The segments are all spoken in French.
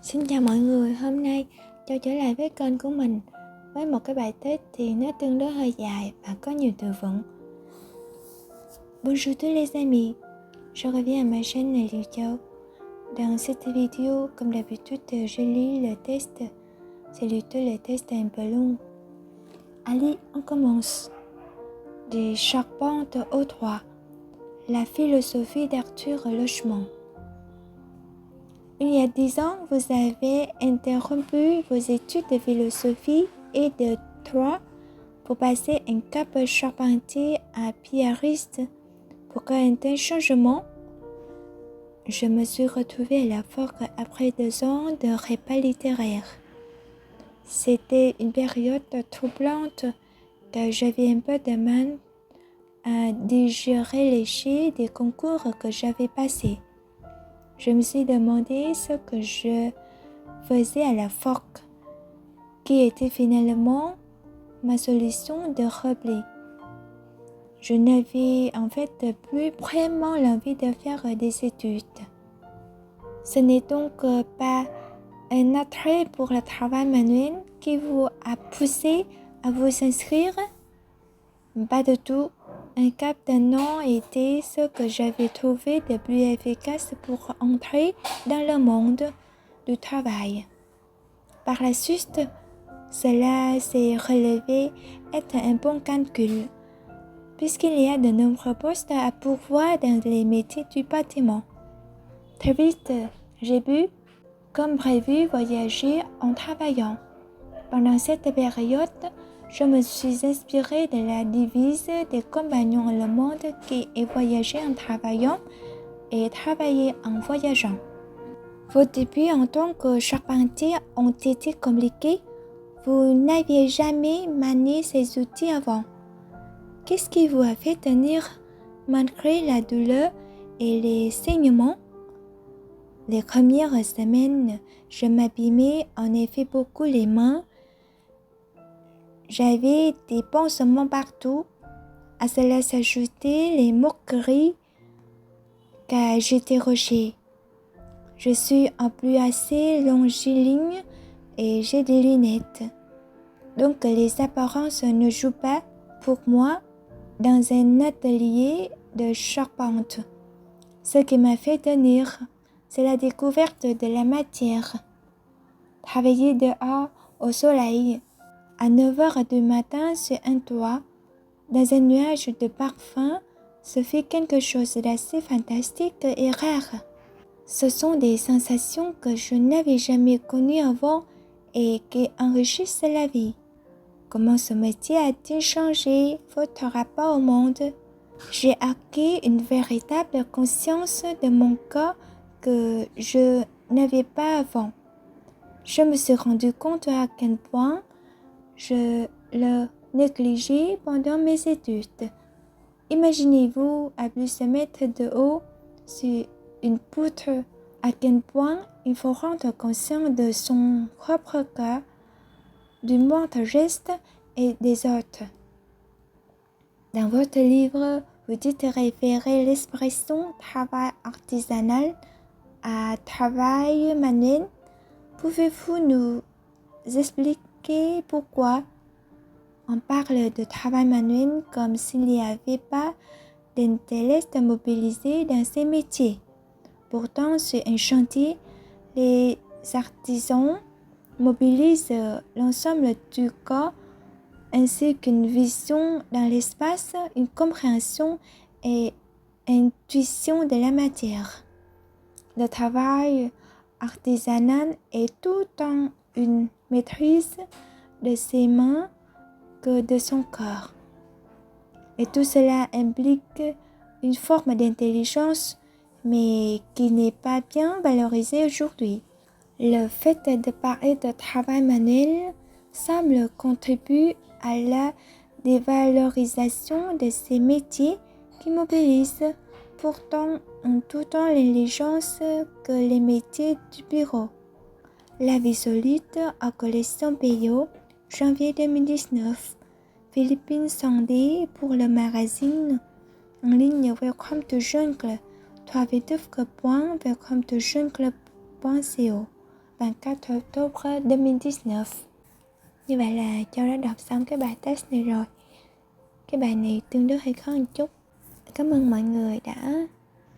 Xin chào mọi người, hôm nay Châu trở lại với kênh của mình với một cái bài test thì nó tương đối hơi dài và có nhiều từ vựng. Bonjour tous les amis, je reviens à ma chaîne Liu Châu. Dans cette vidéo, comme d'habitude, je lis le test. C'est plutôt le test un peu long. Allez, on commence. Des charpentes au droit. La philosophie d'Arthur Lochemont. Il y a 10 ans, vous avez interrompu vos études de philosophie et de droit pour passer un cap charpentier à pierriste. Pourquoi un tel changement? Je me suis retrouvée à la forge après 2 ans de repas littéraire. C'était une période troublante car j'avais un peu de mal à digérer l'échec des concours que j'avais passés. Je me suis demandé ce que je faisais à la forge, qui était finalement ma solution de repli. Je n'avais en fait plus vraiment l'envie de faire des études. Ce n'est donc pas un attrait pour le travail manuel qui vous a poussé à vous inscrire? Pas du tout. Un cap d'un an était ce que j'avais trouvé de plus efficace pour entrer dans le monde du travail. Par la suite, cela s'est révélé être un bon calcul, puisqu'il y a de nombreux postes à pourvoir dans les métiers du bâtiment. Très vite, j'ai pu, comme prévu, voyager en travaillant. Pendant cette période, je me suis inspirée de la devise des compagnons allemands qui est voyager en travaillant et travailler en voyageant. Vos débuts en tant que charpentier ont été compliqués. Vous n'aviez jamais manié ces outils avant. Qu'est-ce qui vous a fait tenir malgré la douleur et les saignements? Les premières semaines, je m'abîmais en effet beaucoup les mains. J'avais des pansements partout. À cela s'ajoutaient les moqueries car j'étais rocher. Je suis en plus assez longiligne et j'ai des lunettes. Donc les apparences ne jouent pas pour moi dans un atelier de charpente. Ce qui m'a fait tenir, c'est la découverte de la matière. Travailler dehors au soleil, à 9 heures du matin sur un toit, dans un nuage de parfum, ce fait quelque chose d'assez fantastique et rare. Ce sont des sensations que je n'avais jamais connues avant et qui enrichissent la vie. Comment ce métier a-t-il changé votre rapport au monde? J'ai acquis une véritable conscience de mon corps que je n'avais pas avant. Je me suis rendu compte à quel point je le négligeais pendant mes études. Imaginez-vous à plusieurs mètres de haut sur une poutre, à quel point il faut rendre conscient de son propre corps, du moindre geste et des autres. Dans votre livre, vous dites référer l'expression travail artisanal à travail manuel. Pouvez-vous nous expliquer pourquoi on parle de travail manuel comme s'il n'y avait pas d'intellect mobilisé dans ces métiers? Pourtant, sur un chantier, les artisans mobilisent l'ensemble du corps ainsi qu'une vision dans l'espace, une compréhension et intuition de la matière. Le travail artisanal est tout en une maîtrise de ses mains que de son corps. Et tout cela implique une forme d'intelligence, mais qui n'est pas bien valorisée aujourd'hui. Le fait de parler de travail manuel semble contribuer à la dévalorisation de ces métiers qui mobilisent pourtant en tout temps l'intelligence que les métiers du bureau. La vie solide en collection Peyo, janvier 2019. Philippine Sandé pour le magazine en ligne Welcome to Jungle, www.welcometojungle.co. 24 octobre 2019. Như vậy là Châu đã đọc xong cái bài test này rồi. Cái bài này tương đối hơi khó một chút. Cảm ơn mọi người đã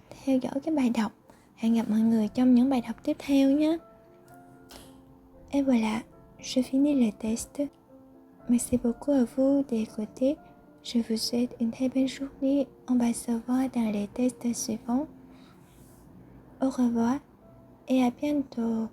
theo dõi cái bài đọc. Hẹn gặp mọi người trong những bài đọc tiếp theo nhé. Et voilà, je finis le test. Merci beaucoup à vous d'écouter. Je vous souhaite une très belle journée. On va se voir dans les tests suivants. Au revoir et à bientôt.